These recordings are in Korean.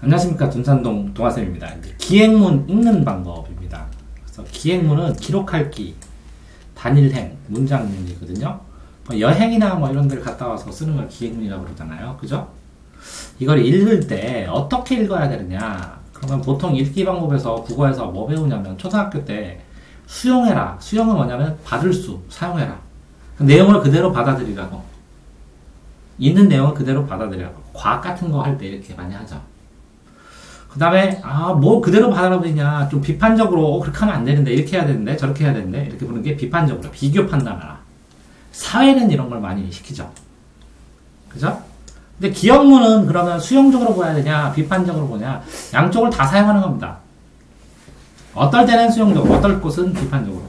안녕하십니까. 둔산동 동아쌤입니다. 이제 기행문 읽는 방법입니다. 그래서 기행문은 기록할 기, 단일행, 문장문이거든요. 여행이나 뭐 이런 데를 갔다 와서 쓰는 걸 기행문이라고 그러잖아요. 그죠? 이걸 읽을 때 어떻게 읽어야 되느냐. 그러면 보통 읽기 방법에서 국어에서 뭐 배우냐면 초등학교 때 수용해라. 수용은 뭐냐면 받을 수, 사용해라. 그 내용을 그대로 받아들이라고. 있는 내용을 그대로 받아들이라고. 과학 같은 거 할 때 이렇게 많이 하죠. 그 다음에 뭐 그대로 받아들이냐, 좀 비판적으로 그렇게 하면 안 되는데, 이렇게 해야 되는데, 저렇게 해야 되는데, 이렇게 보는 게 비판적으로 비교 판단하라. 사회는 이런 걸 많이 시키죠. 그죠? 근데 기역문은 그러면 수용적으로 보야 되냐, 비판적으로 보냐, 양쪽을 다 사용하는 겁니다. 어떨 때는 수용적으로, 어떨 곳은 비판적으로.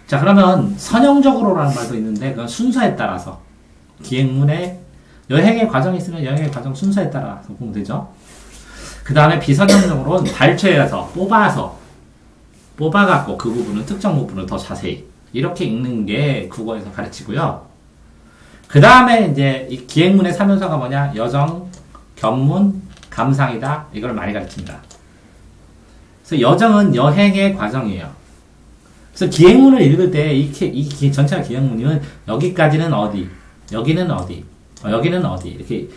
자, 그러면 선형적으로라는 말도 있는데, 그건 순서에 따라서. 기행문에 여행의 과정이 있으면 여행의 과정 순서에 따라서 보면 되죠. 그 다음에 비선형적으로는 발췌해서 뽑아갖고 그 부분은 특정 부분을 더 자세히 이렇게 읽는 게 국어에서 가르치고요. 그 다음에 이제 이 기행문의 3요소가 뭐냐? 여정, 견문, 감상이다. 이걸 많이 가르칩니다. 그래서 여정은 여행의 과정이에요. 그래서 기행문을 읽을 때 이 전체가 기행문이면 여기까지는 어디, 여기는 어디, 여기는 어디 이렇게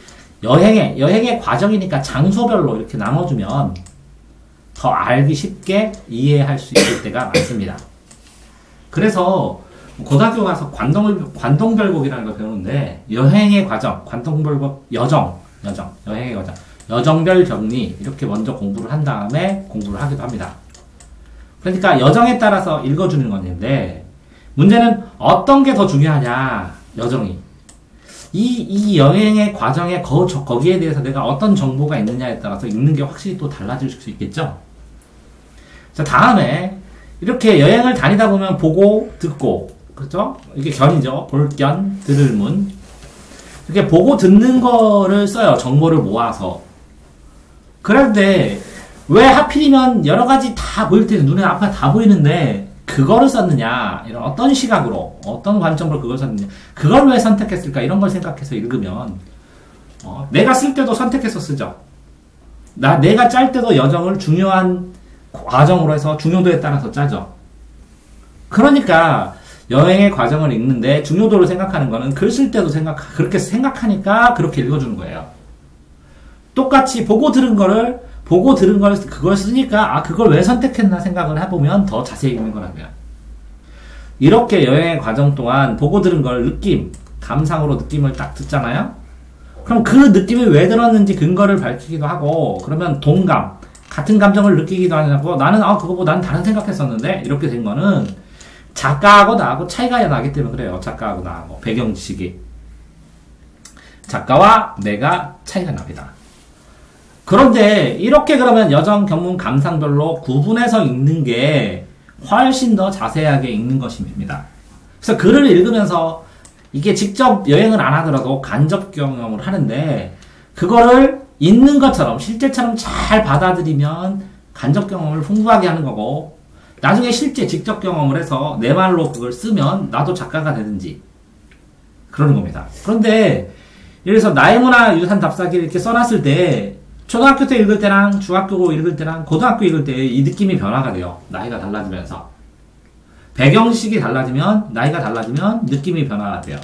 여행의 과정이니까 장소별로 이렇게 나눠주면 더 알기 쉽게 이해할 수 있을 때가 많습니다. 그래서 고등학교 가서 관동별곡이라는 걸 배우는데 여행의 과정, 관동별곡, 여행의 과정, 여정별 정리 이렇게 먼저 공부를 한 다음에 공부를 하기도 합니다. 그러니까 여정에 따라서 읽어주는 건데 문제는 어떤 게 더 중요하냐, 여정이. 이 여행의 과정에 거기에 대해서 내가 어떤 정보가 있느냐에 따라서 읽는 게 확실히 또 달라질 수 있겠죠? 자, 다음에 이렇게 여행을 다니다 보면 보고, 듣고, 그렇죠? 이게 견이죠. 볼견, 들을문. 이렇게 보고 듣는 거를 써요. 정보를 모아서. 그런데 왜 하필이면 여러 가지 다 보일 때 눈에 앞에 다 보이는데 그거를 썼느냐, 이런 어떤 시각으로, 어떤 관점으로 그걸 썼느냐, 그걸 왜 선택했을까, 이런 걸 생각해서 읽으면, 내가 쓸 때도 선택해서 쓰죠. 내가 짤 때도 여정을 중요한 과정으로 해서 중요도에 따라서 짜죠. 그러니까, 여행의 과정을 읽는데 중요도를 생각하는 거는 글 쓸 때도 그렇게 생각하니까 그렇게 읽어주는 거예요. 똑같이 보고 들은 걸 그걸 쓰니까 그걸 왜 선택했나 생각을 해보면 더 자세히 읽는 거라고요. 이렇게 여행의 과정 동안 보고 들은 걸 느낌, 감상으로 느낌을 딱 듣잖아요. 그럼 그 느낌이 왜 들었는지 근거를 밝히기도 하고, 그러면 동감, 같은 감정을 느끼기도 하고, 나는 그거 보고 난 다른 생각했었는데 이렇게 된 거는 작가하고 나하고 차이가 나기 때문에 그래요. 작가하고 나하고 배경 지식이, 작가와 내가 차이가 납니다. 그런데 이렇게 그러면 여정, 견문, 감상별로 구분해서 읽는 게 훨씬 더 자세하게 읽는 것입니다. 그래서 글을 읽으면서 이게 직접 여행을 안 하더라도 간접 경험을 하는데 그거를 있는 것처럼 실제처럼 잘 받아들이면 간접 경험을 풍부하게 하는 거고, 나중에 실제 직접 경험을 해서 내 말로 그걸 쓰면 나도 작가가 되든지 그러는 겁니다. 그런데 예를 들어서 나의 문화 유산 답사기를 이렇게 써놨을 때 초등학교 때 읽을 때랑 중학교 읽을 때랑 고등학교 읽을 때 이 느낌이 변화가 돼요. 나이가 달라지면서. 배경식이 달라지면, 나이가 달라지면 느낌이 변화가 돼요.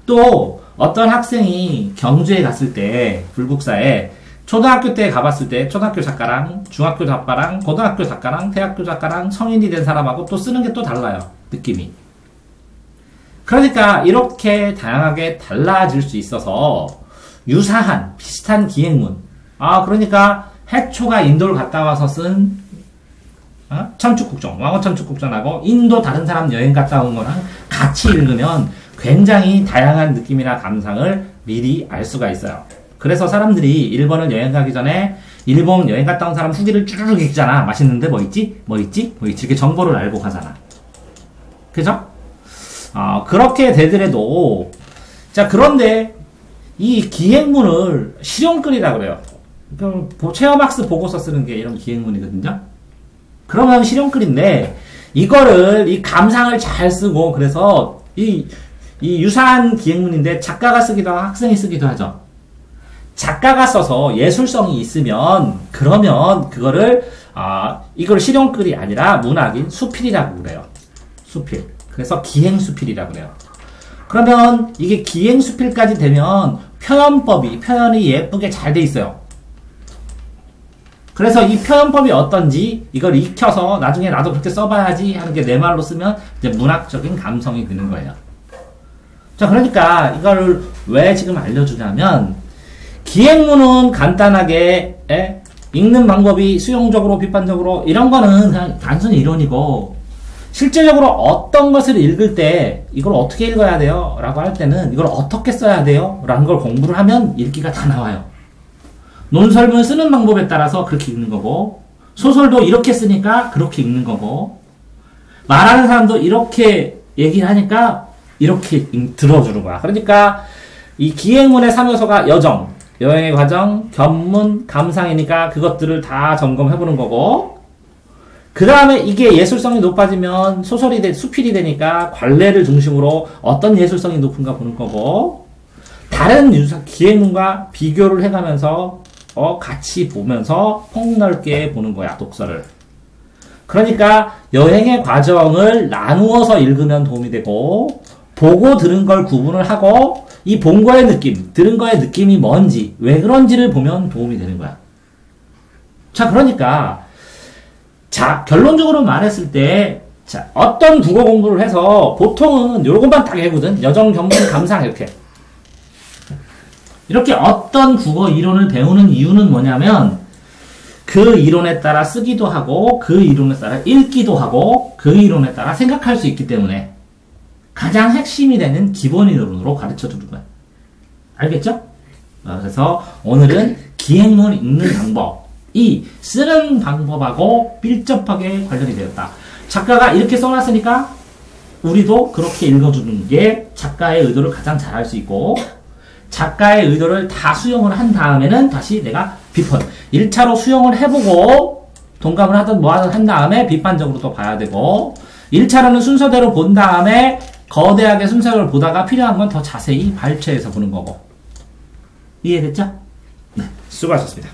또 어떤 학생이 경주에 갔을 때, 불국사에 초등학교 때 가봤을 때 초등학교 작가랑 중학교 작가랑 고등학교 작가랑 대학교 작가랑 성인이 된 사람하고 또 쓰는 게 또 달라요. 느낌이. 그러니까 이렇게 다양하게 달라질 수 있어서 유사한 비슷한 기행문, 그러니까 해초가 인도를 갔다 와서 쓴 천축국정, 왕어천축국정하고 인도 다른 사람 여행 갔다 온 거랑 같이 읽으면 굉장히 다양한 느낌이나 감상을 미리 알 수가 있어요. 그래서 사람들이 일본을 여행 가기 전에 일본 여행 갔다 온 사람 후기를 쭈르륵 읽잖아. 맛있는데 뭐 있지? 이렇게 정보를 알고 가잖아. 그죠? 그렇게 되더라도, 자, 그런데 이 기행문을 실용글이라 그래요. 그럼 체험학습 보고서 쓰는 게 이런 기행문이거든요. 그러면 실용글인데 이거를 이 감상을 잘 쓰고, 그래서 이 유사한 기행문인데 작가가 쓰기도 하고 학생이 쓰기도 하죠. 작가가 써서 예술성이 있으면 그러면 그거를 이걸 실용글이 아니라 문학인 수필이라고 그래요. 수필. 그래서 기행수필이라고 그래요. 그러면 이게 기행수필까지 되면 표현이 예쁘게 잘 돼 있어요. 그래서 이 표현법이 어떤지 이걸 익혀서 나중에 나도 그렇게 써봐야지 하는 게 내 말로 쓰면 이제 문학적인 감성이 드는 거예요. 자, 그러니까 이걸 왜 지금 알려주냐면 기행문은 간단하게 읽는 방법이 수용적으로 비판적으로 이런 거는 그냥 단순히 이론이고 실질적으로 어떤 것을 읽을 때 이걸 어떻게 읽어야 돼요? 라고 할 때는 이걸 어떻게 써야 돼요? 라는 걸 공부를 하면 읽기가 다 나와요. 논설문 쓰는 방법에 따라서 그렇게 읽는 거고 소설도 이렇게 쓰니까 그렇게 읽는 거고 말하는 사람도 이렇게 얘기를 하니까 이렇게 들어주는 거야. 그러니까 이 기행문의 3요소가 여정, 여행의 과정, 견문, 감상이니까 그것들을 다 점검해보는 거고 그 다음에 이게 예술성이 높아지면 수필이 되니까 관례를 중심으로 어떤 예술성이 높은가 보는 거고 다른 기행문과 비교를 해가면서 같이 보면서 폭넓게 보는 거야, 독서를. 그러니까 여행의 과정을 나누어서 읽으면 도움이 되고 보고 들은 걸 구분을 하고 이 본 거의 느낌, 들은 거의 느낌이 뭔지, 왜 그런지를 보면 도움이 되는 거야. 자, 그러니까 자, 결론적으로 말했을 때 자, 어떤 국어 공부를 해서 보통은 요것만 딱 해거든. 여정, 견문, 감상 이렇게 어떤 국어 이론을 배우는 이유는 뭐냐면 그 이론에 따라 쓰기도 하고 그 이론에 따라 읽기도 하고 그 이론에 따라 생각할 수 있기 때문에 가장 핵심이 되는 기본 이론으로 가르쳐주는 거야. 알겠죠? 그래서 오늘은 기행문 읽는 방법이 쓰는 방법하고 밀접하게 관련이 되었다. 작가가 이렇게 써놨으니까 우리도 그렇게 읽어주는 게 작가의 의도를 가장 잘 알 수 있고 작가의 의도를 다 수용을 한 다음에는 다시 내가 비판 1차로 수용을 해보고 동감을 하든 뭐 하든 한 다음에 비판적으로 또 봐야 되고 1차로는 순서대로 본 다음에 거대하게 순서를 보다가 필요한 건 더 자세히 발췌해서 보는 거고 이해됐죠? 네, 수고하셨습니다.